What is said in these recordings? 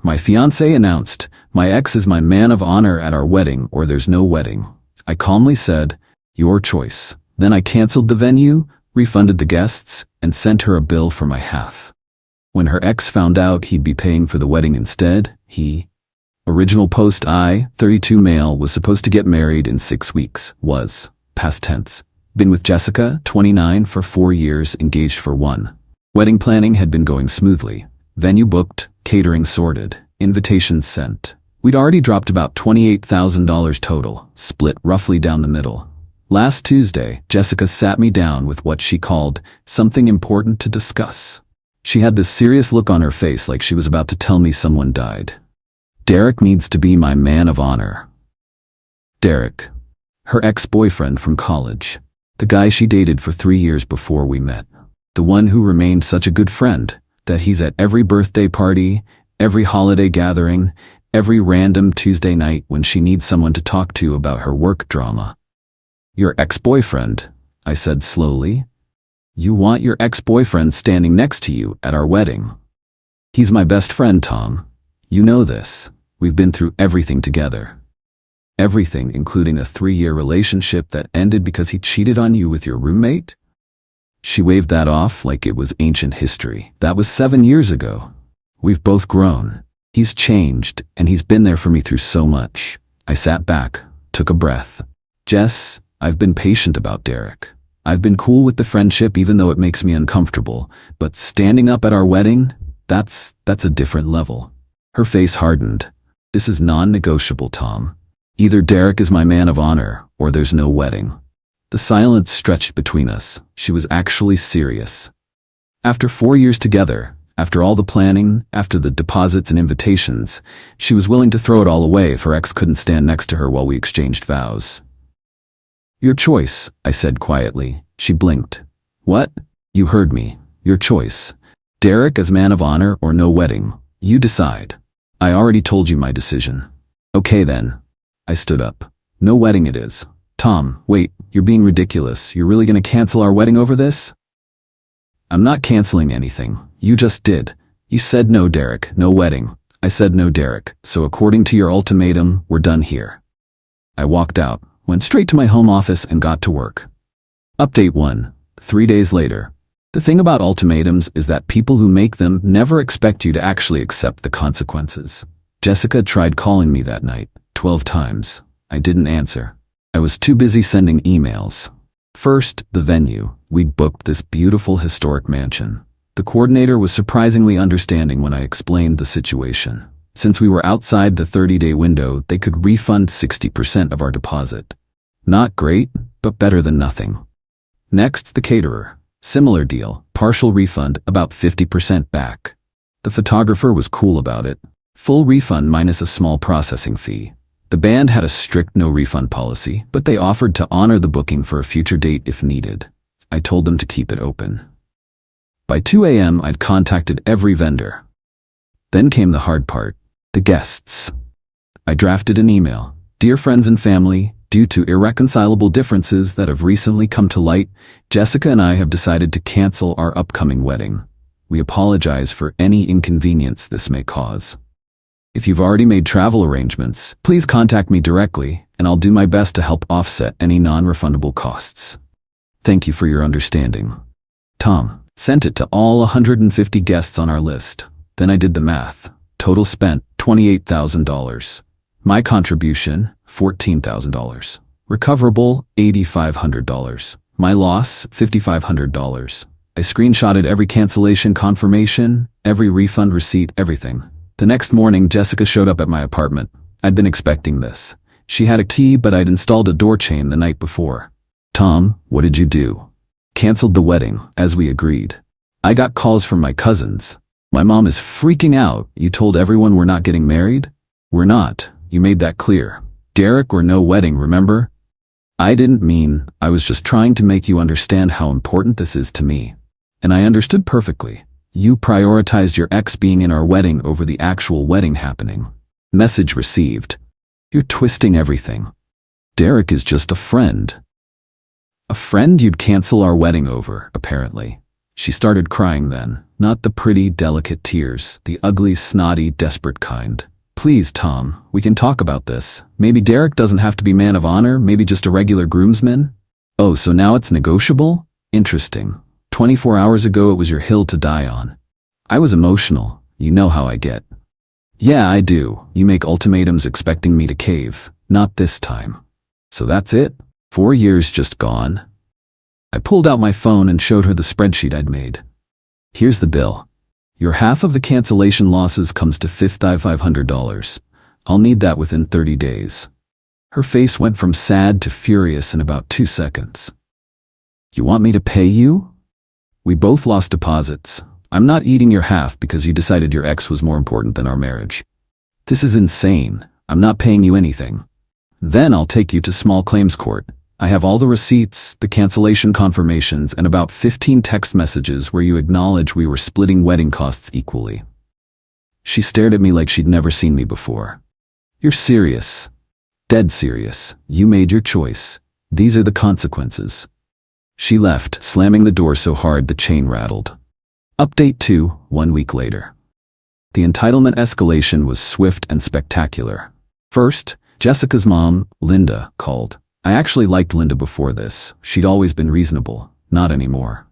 My fiancé announced, "My ex is my man of honor at our wedding or there's no wedding." I calmly said, "Your choice." Then I canceled the venue, refunded the guests, and sent her a bill for my half. When her ex found out he'd be paying for the wedding instead, Original post: I, 32 male, was supposed to get married in 6 weeks, was, past tense. Been with Jessica, 29, for 4 years, engaged for 1. Wedding planning had been going smoothly. Venue booked, catering sorted, invitations sent. We'd already dropped about $28,000 total, split roughly down the middle. Last Tuesday, Jessica sat me down with what she called something important to discuss. She had this serious look on her face like she was about to tell me someone died. Derek needs to be my man of honor. Derek. Her ex-boyfriend from college. The guy she dated for 3 years before we met. The one who remained such a good friend that he's at every birthday party, every holiday gathering, every random Tuesday night when she needs someone to talk to about her work drama. Your ex-boyfriend, I said slowly. You want your ex-boyfriend standing next to you at our wedding. He's my best friend, Tom. You know this. We've been through everything together. Everything, including a 3-year relationship that ended because he cheated on you with your roommate? She waved that off like it was ancient history. That was 7 years ago. We've both grown. He's changed, and he's been there for me through so much. I sat back, took a breath. Jess, I've been patient about Derek. I've been cool with the friendship even though it makes me uncomfortable, but standing up at our wedding, that's a different level. Her face hardened. This is non-negotiable, Tom. Either Derek is my man of honor, or there's no wedding. The silence stretched between us. She was actually serious. After 4 years together, after all the planning, after the deposits and invitations, she was willing to throw it all away if her ex couldn't stand next to her while we exchanged vows. Your choice, I said quietly. She blinked. What? You heard me. Your choice. Derek as man of honor or no wedding. You decide. I already told you my decision. Okay then. I stood up. No wedding it is. Tom, wait, you're being ridiculous. You're really gonna cancel our wedding over this? I'm not canceling anything. You just did. You said no, Derek, no wedding. I said no, Derek, so according to your ultimatum, we're done here. I walked out, went straight to my home office and got to work. Update 1. 3 days later. The thing about ultimatums is that people who make them never expect you to actually accept the consequences. Jessica tried calling me that night, 12 times. I didn't answer. I was too busy sending emails. First, the venue. We'd booked this beautiful historic mansion. The coordinator was surprisingly understanding when I explained the situation. Since we were outside the 30-day window, they could refund 60% of our deposit. Not great, but better than nothing. Next, the caterer. Similar deal, partial refund, about 50% back. The photographer was cool about it. Full refund minus a small processing fee. The band had a strict no refund policy, but they offered to honor the booking for a future date if needed. I told them to keep it open. By 2 a.m., I'd contacted every vendor. Then came the hard part, the guests. I drafted an email. Dear friends and family, due to irreconcilable differences that have recently come to light, Jessica and I have decided to cancel our upcoming wedding. We apologize for any inconvenience this may cause. If you've already made travel arrangements, please contact me directly, and I'll do my best to help offset any non-refundable costs. Thank you for your understanding. Tom. Sent it to all 150 guests on our list. Then I did the math. Total spent, $28,000. My contribution, $14,000. Recoverable, $8,500. My loss, $5,500. I screenshotted every cancellation confirmation, every refund receipt, everything. The next morning, Jessica showed up at my apartment. I'd been expecting this. She had a key, but I'd installed a door chain the night before. Tom, what did you do? Canceled the wedding, as we agreed. I got calls from my cousins. My mom is freaking out. You told everyone we're not getting married? We're not. You made that clear. Derek or no wedding, remember? I didn't mean, I was just trying to make you understand how important this is to me. And I understood perfectly. You prioritized your ex being in our wedding over the actual wedding happening. Message received. You're twisting everything. Derek is just a friend. A friend you'd cancel our wedding over, apparently. She started crying then. Not the pretty, delicate tears, the ugly, snotty, desperate kind. Please, Tom, we can talk about this. Maybe Derek doesn't have to be man of honor, maybe just a regular groomsman? Oh, so now it's negotiable? Interesting. 24 hours ago it was your hill to die on. I was emotional. You know how I get. Yeah, I do. You make ultimatums expecting me to cave. Not this time. So that's it? 4 years just gone? I pulled out my phone and showed her the spreadsheet I'd made. Here's the bill. Your half of the cancellation losses comes to $500. I'll need that within 30 days. Her face went from sad to furious in about 2 seconds. You want me to pay you? We both lost deposits. I'm not eating your half because you decided your ex was more important than our marriage. This is insane. I'm not paying you anything. Then I'll take you to small claims court. I have all the receipts, the cancellation confirmations, and about 15 text messages where you acknowledge we were splitting wedding costs equally. She stared at me like she'd never seen me before. You're serious. Dead serious. You made your choice. These are the consequences. She left, slamming the door so hard the chain rattled. Update 2, 1 week later. The entitlement escalation was swift and spectacular. First, Jessica's mom, Linda, called. I actually liked Linda before this. She'd always been reasonable. Not anymore.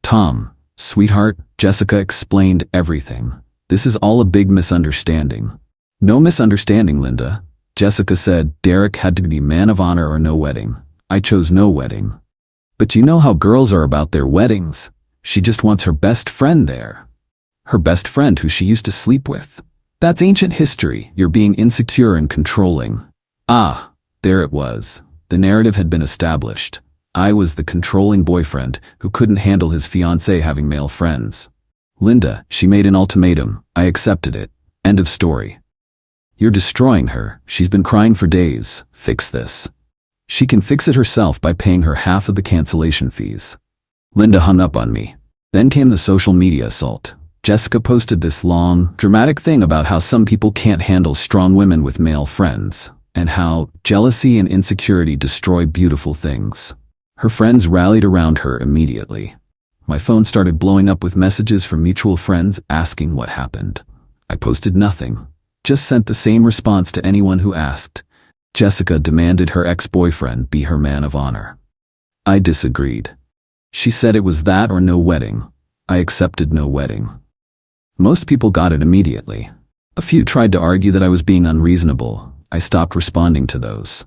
Tom, sweetheart, Jessica explained everything. This is all a big misunderstanding. No misunderstanding, Linda. Jessica said Derek had to be man of honor or no wedding. I chose no wedding. But you know how girls are about their weddings. She just wants her best friend there. Her best friend who she used to sleep with. That's ancient history. You're being insecure and controlling. Ah, there it was. The narrative had been established. I was the controlling boyfriend who couldn't handle his fiancée having male friends. Linda, she made an ultimatum. I accepted it. End of story. You're destroying her. She's been crying for days. Fix this. She can fix it herself by paying her half of the cancellation fees. Linda hung up on me. Then came the social media assault. Jessica posted this long, dramatic thing about how some people can't handle strong women with male friends, and how jealousy and insecurity destroy beautiful things. Her friends rallied around her immediately. My phone started blowing up with messages from mutual friends asking what happened. I posted nothing, just sent the same response to anyone who asked. Jessica demanded her ex-boyfriend be her man of honor. I disagreed. She said it was that or no wedding. I accepted no wedding. Most people got it immediately. A few tried to argue that I was being unreasonable. I stopped responding to those.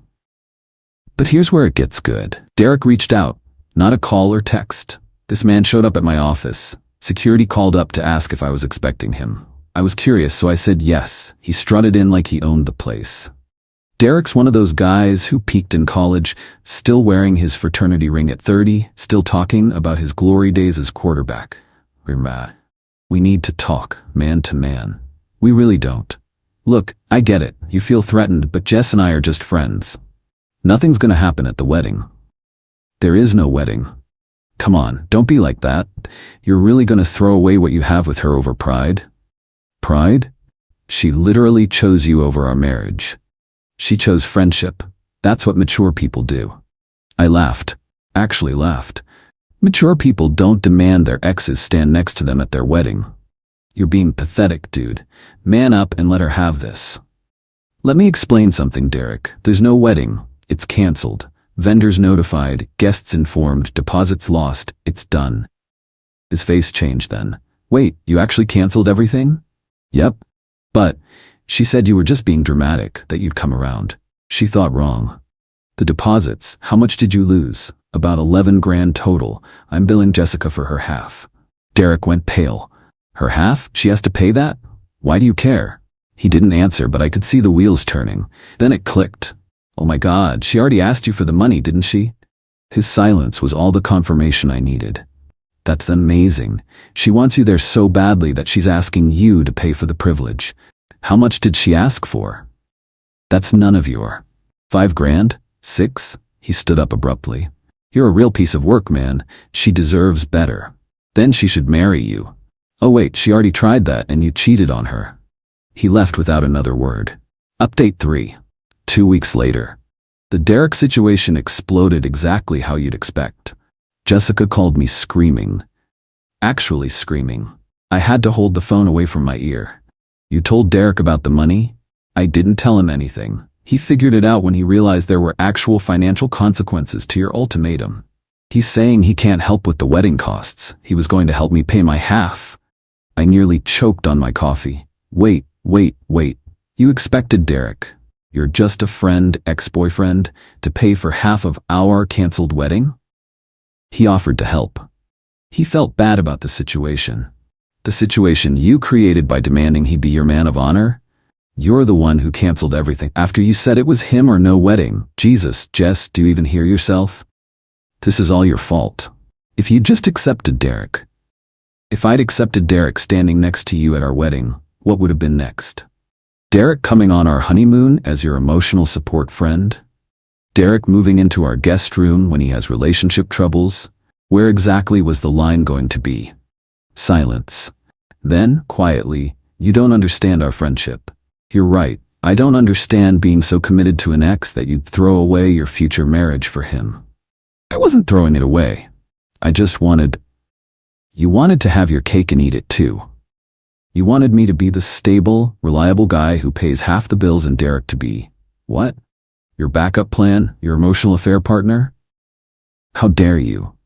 But here's where it gets good. Derek reached out, not a call or text. This man showed up at my office. Security called up to ask if I was expecting him. I was curious, so I said yes. He strutted in like he owned the place. Derek's one of those guys who peaked in college, still wearing his fraternity ring at 30, still talking about his glory days as quarterback. We're mad. We need to talk, man to man. We really don't. Look, I get it. You feel threatened, but Jess and I are just friends. Nothing's gonna happen at the wedding. There is no wedding. Come on, don't be like that. You're really gonna throw away what you have with her over pride? Pride? She literally chose you over our marriage. She chose friendship. That's what mature people do. I laughed. Actually laughed. Mature people don't demand their exes stand next to them at their wedding. You're being pathetic, dude. Man up and let her have this. Let me explain something, Derek. There's no wedding. It's canceled. Vendors notified, guests informed, deposits lost. It's done. His face changed then. Wait, you actually canceled everything? Yep. But she said you were just being dramatic, that you'd come around. She thought wrong. The deposits, how much did you lose? About 11 grand total. I'm billing Jessica for her half. Derek went pale. Her half? She has to pay that? Why do you care? He didn't answer, but I could see the wheels turning. Then it clicked. Oh my God, she already asked you for the money, didn't she? His silence was all the confirmation I needed. That's amazing. She wants you there so badly that she's asking you to pay for the privilege. How much did she ask for? That's none of your. 5 grand? 6? He stood up abruptly. You're a real piece of work, man. She deserves better. Then she should marry you. Oh wait, she already tried that and you cheated on her. He left without another word. Update 3. 2 weeks later. The Derek situation exploded exactly how you'd expect. Jessica called me screaming. Actually screaming. I had to hold the phone away from my ear. You told Derek about the money? I didn't tell him anything. He figured it out when he realized there were actual financial consequences to your ultimatum. He's saying he can't help with the wedding costs. He was going to help me pay my half. I nearly choked on my coffee. Wait. You expected Derek, you're just a friend, ex-boyfriend, to pay for half of our canceled wedding? He offered to help. He felt bad about the situation. The situation you created by demanding he be your man of honor? You're the one who canceled everything after you said it was him or no wedding. Jesus, Jess, do you even hear yourself? This is all your fault. If you just accepted Derek. If I'd accepted Derek standing next to you at our wedding, what would have been next? Derek coming on our honeymoon as your emotional support friend? Derek moving into our guest room when he has relationship troubles? Where exactly was the line going to be? Silence. Then, quietly, you don't understand our friendship. You're right, I don't understand being so committed to an ex that you'd throw away your future marriage for him. I wasn't throwing it away. I just wanted... You wanted to have your cake and eat it too. You wanted me to be the stable, reliable guy who pays half the bills and Derek to be... What? Your backup plan? Your emotional affair partner? How dare you?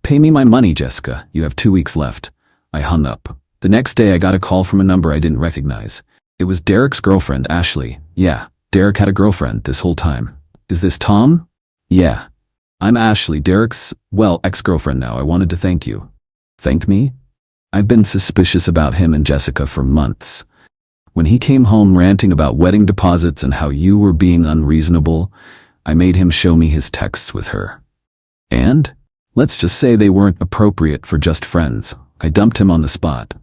Pay me my money, Jessica. You have 2 weeks left. I hung up. The next day I got a call from a number I didn't recognize. It was Derek's girlfriend, Ashley. Yeah, Derek had a girlfriend this whole time. Is this Tom? Yeah. I'm Ashley, Derek's, ex-girlfriend now. I wanted to thank you. Thank me? I've been suspicious about him and Jessica for months. When he came home ranting about wedding deposits and how you were being unreasonable, I made him show me his texts with her. And? Let's just say they weren't appropriate for just friends. I dumped him on the spot.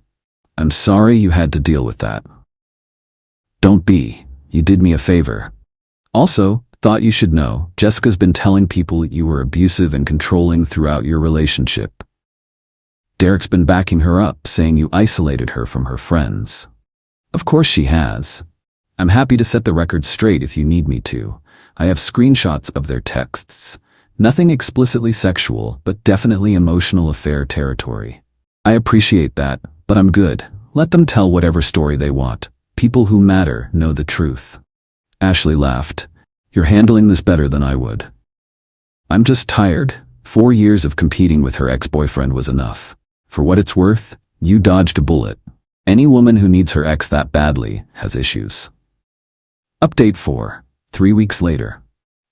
I'm sorry you had to deal with that. Don't be. You did me a favor. Also, thought you should know, Jessica's been telling people you were abusive and controlling throughout your relationship. Derek's been backing her up, saying you isolated her from her friends. Of course she has. I'm happy to set the record straight if you need me to. I have screenshots of their texts. Nothing explicitly sexual, but definitely emotional affair territory. I appreciate that, but I'm good. Let them tell whatever story they want. People who matter know the truth. Ashley laughed. You're handling this better than I would. I'm just tired. 4 years of competing with her ex-boyfriend was enough. For what it's worth, you dodged a bullet. Any woman who needs her ex that badly has issues. Update 4. 3 weeks later.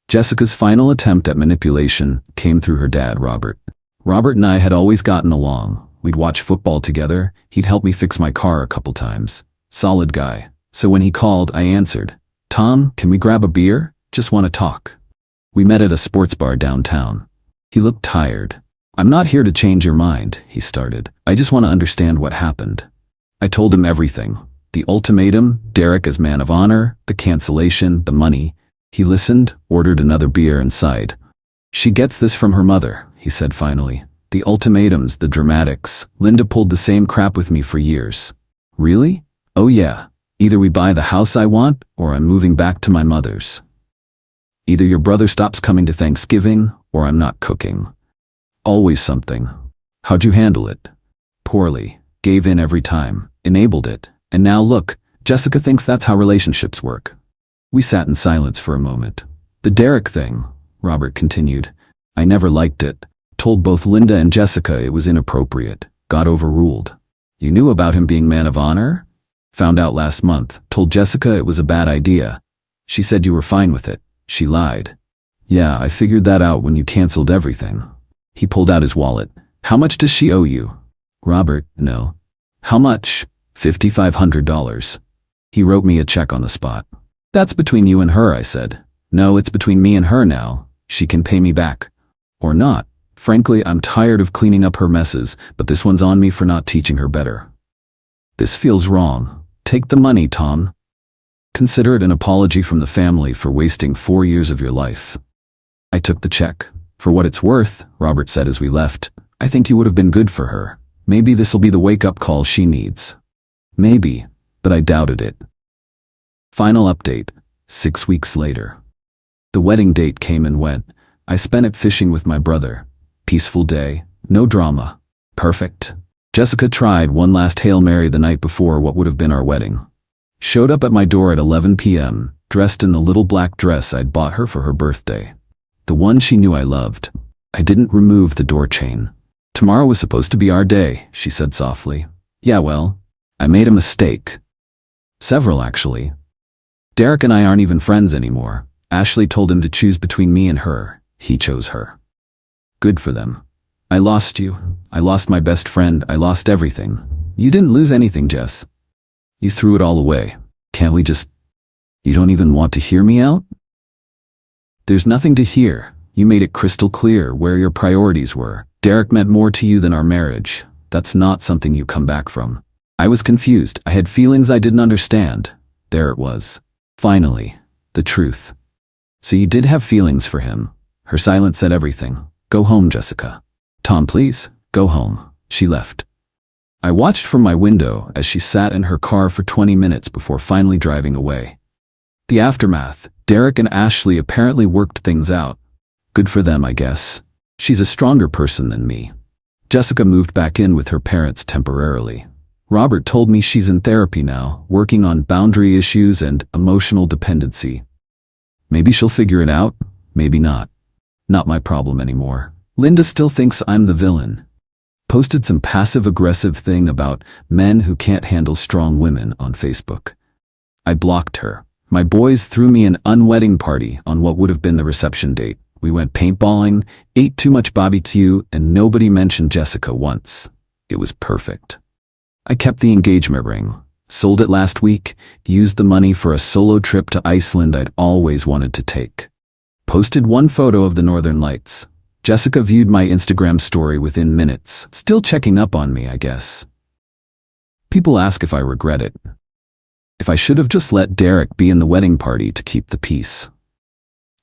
Jessica's final attempt at manipulation came through her dad, Robert. Robert and I had always gotten along. We'd watch football together. He'd help me fix my car a couple times. Solid guy. So when he called, I answered. Tom, can we grab a beer? Just want to talk. We met at a sports bar downtown. He looked tired. I'm not here to change your mind, he started. I just want to understand what happened. I told him everything. The ultimatum, Derek as man of honor, the cancellation, the money. He listened, ordered another beer and sighed. She gets this from her mother, he said finally. The ultimatums, the dramatics. Linda pulled the same crap with me for years. Really? Oh yeah. Either we buy the house I want, or I'm moving back to my mother's. Either your brother stops coming to Thanksgiving, or I'm not cooking. Always something. How'd you handle it? Poorly. Gave in every time. Enabled it. And now look, Jessica thinks that's how relationships work. We sat in silence for a moment. The Derek thing, Robert continued. I never liked it. Told both Linda and Jessica it was inappropriate. Got overruled. You knew about him being man of honor? Found out last month. Told Jessica it was a bad idea. She said you were fine with it. She lied. Yeah, I figured that out when you canceled everything. He pulled out his wallet. How much does she owe you? Robert, no. How much? $5,500. He wrote me a check on the spot. That's between you and her, I said. No, it's between me and her now. She can pay me back. Or not. Frankly, I'm tired of cleaning up her messes, but this one's on me for not teaching her better. This feels wrong. Take the money, Tom. Consider it an apology from the family for wasting 4 years of your life. I took the check. For what it's worth, Robert said as we left, I think you would have been good for her. Maybe this'll be the wake-up call she needs. Maybe, but I doubted it. Final update, 6 weeks later. The wedding date came and went. I spent it fishing with my brother. Peaceful day, no drama. Perfect. Jessica tried one last Hail Mary the night before what would have been our wedding. Showed up at my door at 11 p.m., dressed in the little black dress I'd bought her for her birthday. The one she knew I loved. I didn't remove the door chain. Tomorrow was supposed to be our day, she said softly. Yeah, well, I made a mistake. Several, actually. Derek and I aren't even friends anymore. Ashley told him to choose between me and her. He chose her. Good for them. I lost you. I lost my best friend. I lost everything. You didn't lose anything, Jess. You threw it all away. Can't we just... You don't even want to hear me out? There's nothing to hear. You made it crystal clear where your priorities were. Derek meant more to you than our marriage. That's not something you come back from. I was confused. I had feelings I didn't understand. There it was. Finally, the truth. So you did have feelings for him. Her silence said everything. Go home, Jessica. Tom, please, go home. She left. I watched from my window as she sat in her car for 20 minutes before finally driving away. The aftermath. Derek and Ashley apparently worked things out. Good for them, I guess. She's a stronger person than me. Jessica moved back in with her parents temporarily. Robert told me she's in therapy now, working on boundary issues and emotional dependency. Maybe she'll figure it out, maybe not. Not my problem anymore. Linda still thinks I'm the villain. Posted some passive-aggressive thing about men who can't handle strong women on Facebook. I blocked her. My boys threw me an unwedding party on what would have been the reception date. We went paintballing, ate too much barbecue, and nobody mentioned Jessica once. It was perfect. I kept the engagement ring, sold it last week, used the money for a solo trip to Iceland I'd always wanted to take. Posted one photo of the Northern Lights. Jessica viewed my Instagram story within minutes, still checking up on me, I guess. People ask if I regret it. If I should have just let Derek be in the wedding party to keep the peace.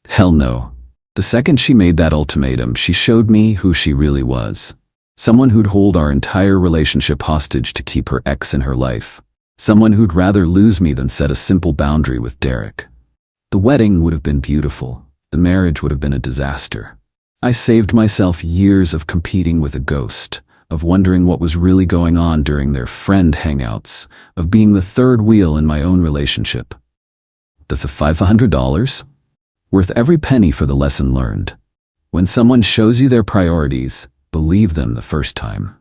Hell no. The second she made that ultimatum, she showed me who she really was. Someone who'd hold our entire relationship hostage to keep her ex in her life. Someone who'd rather lose me than set a simple boundary with Derek. The wedding would have been beautiful. The marriage would have been a disaster. I saved myself years of competing with a ghost, of wondering what was really going on during their friend hangouts, of being the third wheel in my own relationship. The $500? Worth every penny for the lesson learned. When someone shows you their priorities, believe them the first time.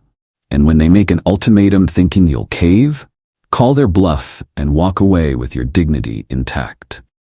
And when they make an ultimatum thinking you'll cave, call their bluff and walk away with your dignity intact.